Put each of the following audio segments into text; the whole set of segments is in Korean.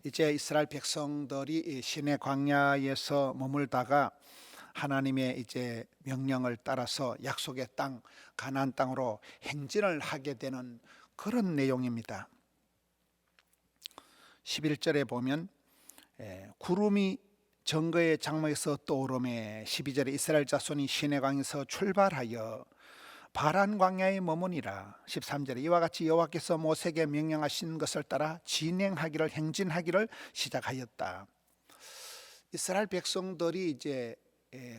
이제 이스라엘 백성들이 이 시내 광야에서 머물다가 하나님의 이제 명령을 따라서 약속의 땅 가나안 땅으로 행진을 하게 되는 그런 내용입니다. 11절에 보면 구름이 정거의 장막에서 떠오르매 12절에 이스라엘 자손이 시내 광야에서 출발하여 바란 광야에 머무니라. 13절에 이와 같이 여호와께서 모세에게 명령하신 것을 따라 진행하기를 행진하기를 시작하였다. 이스라엘 백성들이 이제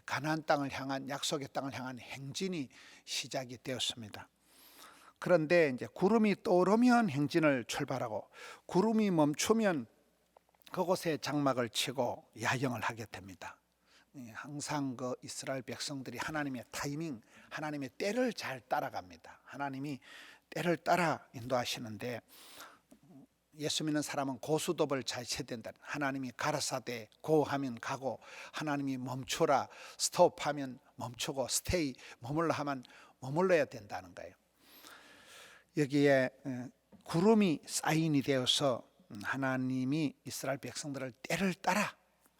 가나안 땅을 향한 약속의 땅을 향한 행진이 시작이 되었습니다. 그런데 이제 구름이 떠오르면 행진을 출발하고 구름이 멈추면 그곳에 장막을 치고 야영을 하게 됩니다. 항상 그 이스라엘 백성들이 하나님의 타이밍, 하나님의 때를 잘 따라갑니다. 하나님이 때를 따라 인도하시는데 예수 믿는 사람은 고수톱을 잘 쳐야 된다. 하나님이 가라사대 고 하면 가고, 하나님이 멈추라 스톱하면 멈추고, 스테이 머물러 하면 머물러야 된다는 거예요. 여기에 구름이 사인이 되어서 하나님이 이스라엘 백성들을 때를 따라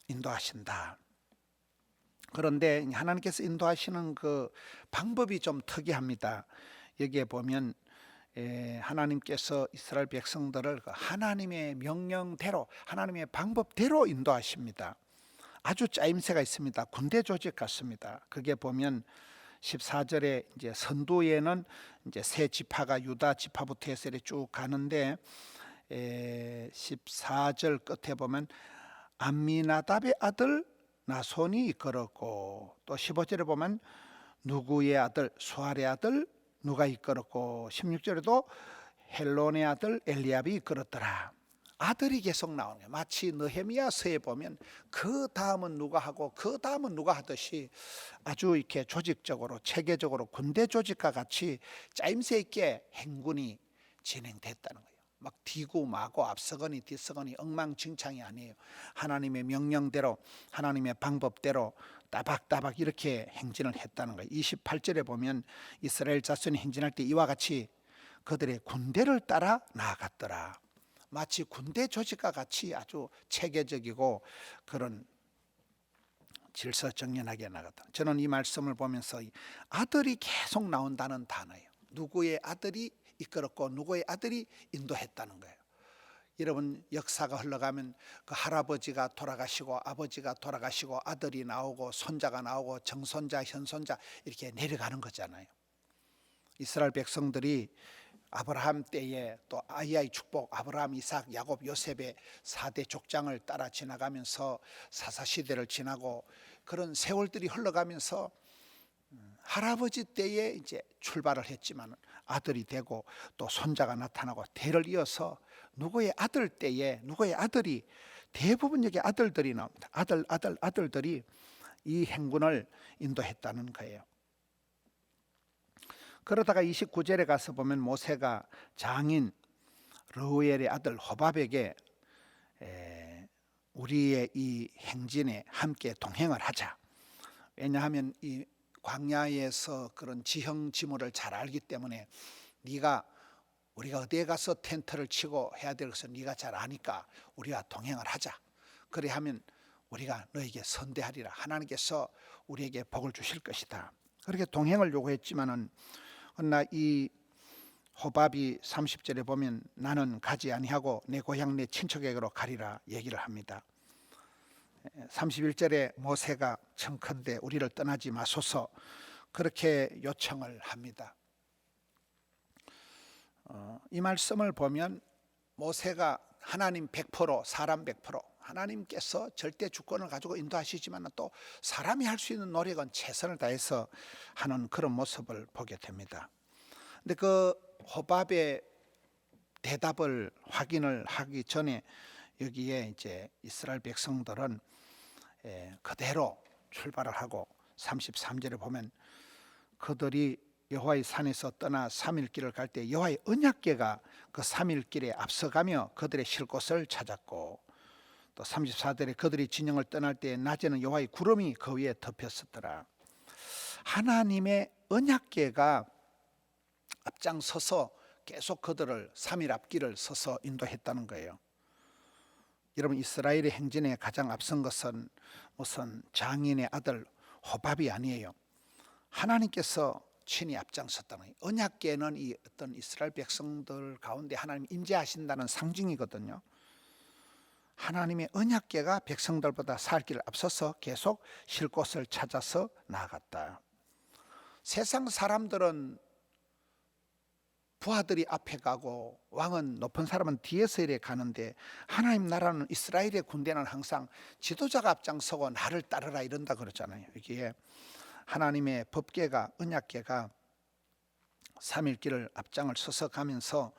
인도하신다. 그런데 하나님께서 인도하시는 그 방법이 좀 특이합니다. 여기에 보면 하나님께서 이스라엘 백성들을 하나님의 명령대로, 하나님의 방법대로 인도하십니다. 아주 짜임새가 있습니다. 군대 조직 같습니다. 그게 보면 14절에 이제 선두에는 이제 세 지파가 유다 지파부터 해서 쭉 가는데 14절 끝에 보면 암미나답의 아들 나손이 이끌었고, 또 15절에 보면 누구의 아들 수알의 아들 누가 이끌었고, 16절에도 헬론의 아들 엘리압이 이끌었더라. 아들이 계속 나오는 거예요. 마치 느헤미야서에 보면 그 다음은 누가 하고 그 다음은 누가 하듯이 아주 이렇게 조직적으로 체계적으로 군대 조직과 같이 짜임새 있게 행군이 진행됐다는 거예요. 막 뒤고 마고 앞서거니 뒤서거니 엉망진창이 아니에요. 하나님의 명령대로, 하나님의 방법대로 따박따박 이렇게 행진을 했다는 거예요. 28절에 보면 이스라엘 자손이 행진할 때 이와 같이 그들의 군대를 따라 나아갔더라. 마치 군대 조직과 같이 아주 체계적이고 그런 질서정연하게 나갔다. 저는 이 말씀을 보면서 아들이 계속 나온다는 단어예요. 누구의 아들이 이끌었고 누구의 아들이 인도했다는 거예요. 여러분, 역사가 흘러가면 그 할아버지가 돌아가시고 아버지가 돌아가시고 아들이 나오고 손자가 나오고 정손자 현손자 이렇게 내려가는 거잖아요. 이스라엘 백성들이 아브라함 때에 또 아이의 축복, 아브라함, 이삭, 야곱, 요셉의 4대 족장을 따라 지나가면서 사사시대를 지나고 그런 세월들이 흘러가면서 할아버지 때에 이제 출발을 했지만 아들이 되고 또 손자가 나타나고 대를 이어서 누구의 아들 때에 누구의 아들이, 대부분 여기 아들들이 나옵니다. 아들들이 이 행군을 인도했다는 거예요. 그러다가 29절에 가서 보면 모세가 장인 르우엘의 아들 호밥에게 우리의 이 행진에 함께 동행을 하자. 왜냐하면 이 광야에서 그런 지형지물을 잘 알기 때문에 우리가 어디에 가서 텐트를 치고 해야 될 것을 네가 잘 아니까 우리와 동행을 하자. 그래 하면 우리가 너에게 선대하리라. 하나님께서 우리에게 복을 주실 것이다. 그렇게 동행을 요구했지만은 그러나 이 호밥이 30절에 보면 나는 가지 아니하고 내 고향 내 친척에게로 가리라 얘기를 합니다. 31절에 모세가 청컨대 우리를 떠나지 마소서 그렇게 요청을 합니다. 이 말씀을 보면 모세가 하나님 100%, 사람 100%, 하나님께서 절대 주권을 가지고 인도하시지만 또 사람이 할 수 있는 노력은 최선을 다해서 하는 그런 모습을 보게 됩니다. 근데 그 호밥의 대답을 확인을 하기 전에 여기에 이제 이스라엘 백성들은 그대로 출발을 하고 33절에 보면 그들이 여호와의 산에서 떠나 3일 길을 갈 때 여호와의 언약궤가 그 3일 길에 앞서가며 그들의 쉴 곳을 찾았고, 또 34절에 그들이 진영을 떠날 때 낮에는 여호와의 구름이 그 위에 덮였었더라. 하나님의 언약궤가 앞장서서 계속 그들을 3일 앞길을 서서 인도했다는 거예요. 여러분, 이스라엘의 행진에 가장 앞선 것은 무슨 장인의 아들 호밥이 아니에요. 하나님께서 친히 앞장섰다는 거예요. 언약궤는 이 어떤 이스라엘 백성들 가운데 하나님 임재하신다는 상징이거든요. 하나님의 언약궤가 백성들보다 살 길을 앞서서 계속 쉴 곳을 찾아서 나아갔다. 세상 사람들은 부하들이 앞에 가고 왕은, 높은 사람은 뒤에서 이래 가는데, 하나님 나라는, 이스라엘의 군대는 항상 지도자가 앞장서고 나를 따르라 이런다 그러잖아요. 여기에 하나님의 법궤가, 언약궤가 3일길을 앞장을 서서 가면서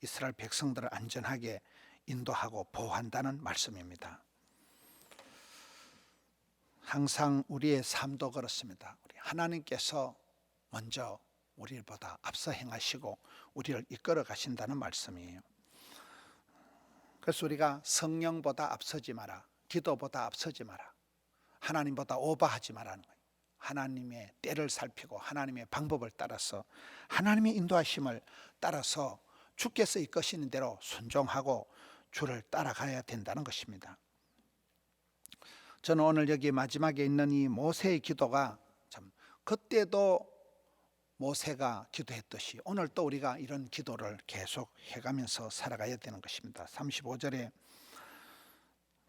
이스라엘 백성들을 안전하게 인도하고 보호한다는 말씀입니다. 항상 우리의 삶도 그렇습니다. 우리 하나님께서 먼저 우리보다 앞서 행하시고 우리를 이끌어 가신다는 말씀이에요. 그래서 우리가 성령보다 앞서지 마라, 기도보다 앞서지 마라, 하나님보다 오버하지 말라는 거예요. 하나님의 때를 살피고 하나님의 방법을 따라서, 하나님의 인도하심을 따라서 주께서 이끄시는 대로 순종하고 주를 따라가야 된다는 것입니다. 저는 오늘 여기 마지막에 있는 이 모세의 기도가 참, 그때도 모세가 기도했듯이 오늘 또 우리가 이런 기도를 계속 해가면서 살아가야 되는 것입니다. 35절에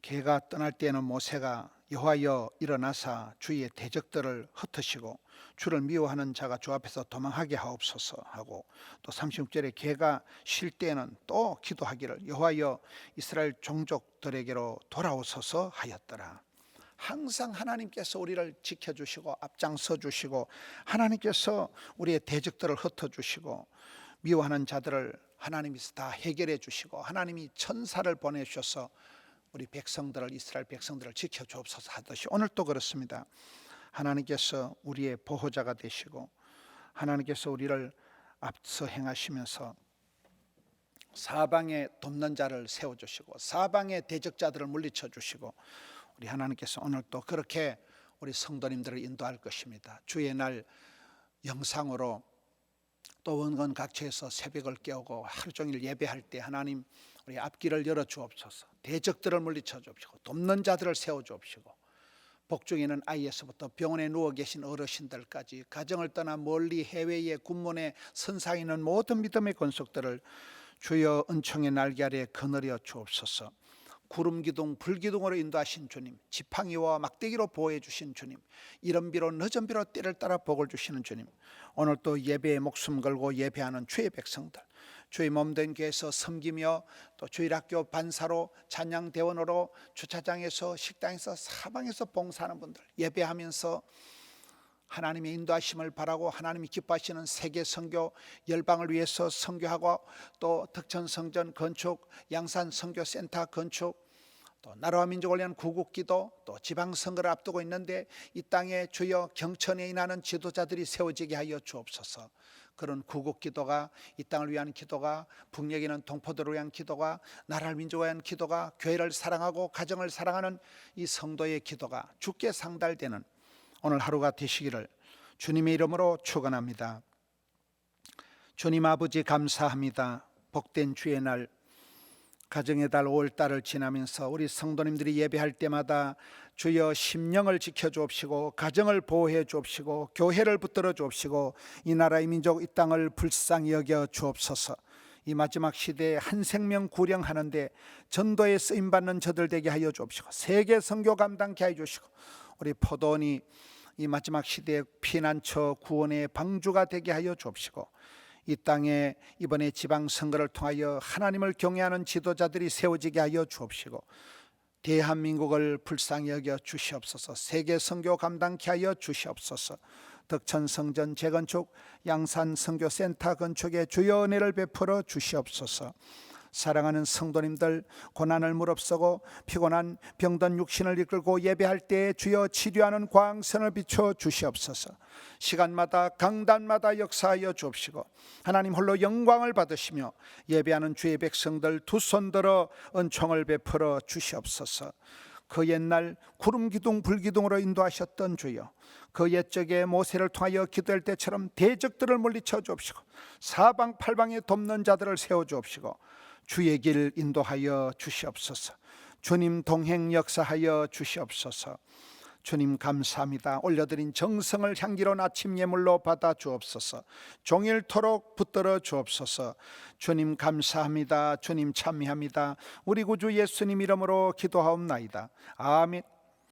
개가 떠날 때에는 모세가 여호와여 일어나사 주의 대적들을 흩으시고 주를 미워하는 자가 주 앞에서 도망하게 하옵소서 하고, 또 36절에 개가 쉴 때에는 또 기도하기를 여호와여 이스라엘 종족들에게로 돌아오소서 하였더라. 항상 하나님께서 우리를 지켜주시고 앞장서 주시고, 하나님께서 우리의 대적들을 흩어주시고 미워하는 자들을 하나님께서 다 해결해 주시고, 하나님이 천사를 보내주셔서 우리 백성들을, 이스라엘 백성들을 지켜주옵소서 하듯이 오늘 또 그렇습니다. 하나님께서 우리의 보호자가 되시고 하나님께서 우리를 앞서 행하시면서 사방에 돕는 자를 세워주시고 사방에 대적자들을 물리쳐 주시고, 우리 하나님께서 오늘 또 그렇게 우리 성도님들을 인도할 것입니다. 주의 날 영상으로 또 원건 각처에서 새벽을 깨우고 하루 종일 예배할 때 하나님 우리 앞길을 열어 주옵소서, 대적들을 물리쳐 주옵시고 돕는 자들을 세워 주옵시고, 복중에 있는 아이에서부터 병원에 누워 계신 어르신들까지, 가정을 떠나 멀리 해외의 군문에 선상에 있는 모든 믿음의 권속들을 주여 은총의 날개 아래 거느려 주옵소서. 구름기둥 불기둥으로 인도하신 주님, 지팡이와 막대기로 보호해 주신 주님, 이른 비로 늦은 비로 때를 따라 복을 주시는 주님, 오늘 또 예배에 목숨 걸고 예배하는 주의 백성들, 주의 몸된 교회에서 섬기며 또 주일학교 반사로, 찬양대원으로, 주차장에서, 식당에서, 사방에서 봉사하는 분들, 예배하면서 하나님의 인도하심을 바라고 하나님이 기뻐하시는 세계 선교 열방을 위해서 선교하고, 또 덕천성전 건축, 양산 선교센터 건축, 또 나라와 민족을 위한 구국기도, 또 지방선거를 앞두고 있는데 이 땅에 주여 경천에 인하는 지도자들이 세워지게 하여 주옵소서. 그런 구국기도가, 이 땅을 위한 기도가, 북녘에 있는 동포들을 위한 기도가, 나라를 민족을 위한 기도가, 교회를 사랑하고 가정을 사랑하는 이 성도의 기도가 주께 상달되는 오늘 하루가 되시기를 주님의 이름으로 축원합니다. 주님 아버지 감사합니다. 복된 주의 날, 가정의 달 5월달을 지나면서 우리 성도님들이 예배할 때마다 주여 심령을 지켜주옵시고 가정을 보호해 주옵시고 교회를 붙들어 주옵시고 이 나라의 민족, 이 땅을 불쌍히 여겨 주옵소서. 이 마지막 시대에 한 생명 구령하는데 전도에 쓰임받는 저들 되게 하여 주옵시고 세계 선교 감당케 하여 주시고, 우리 포도원이 이 마지막 시대의 피난처 구원의 방주가 되게 하여 주옵시고, 이 땅에 이번에 지방선거를 통하여 하나님을 경외하는 지도자들이 세워지게 하여 주옵시고 대한민국을 불쌍히 여겨 주시옵소서. 세계 선교 감당케 하여 주시옵소서. 덕천성전 재건축, 양산 선교센터 건축에 주여 은혜를 베풀어 주시옵소서. 사랑하는 성도님들, 고난을 무릅쓰고 피곤한 병든 육신을 이끌고 예배할 때에 주여 치료하는 광선을 비춰 주시옵소서. 시간마다 강단마다 역사하여 주옵시고 하나님 홀로 영광을 받으시며 예배하는 주의 백성들 두 손 들어 은총을 베풀어 주시옵소서. 그 옛날 구름기둥 불기둥으로 인도하셨던 주여, 그 옛적에 모세를 통하여 기도할 때처럼 대적들을 물리쳐 주옵시고 사방팔방에 돕는 자들을 세워 주옵시고 주의 길 인도하여 주시옵소서. 주님 동행 역사하여 주시옵소서. 주님 감사합니다. 올려드린 정성을 향기로운 아침 예물로 받아 주옵소서. 종일토록 붙들어 주옵소서. 주님 감사합니다. 주님 찬미합니다. 우리 구주 예수님 이름으로 기도하옵나이다. 아멘.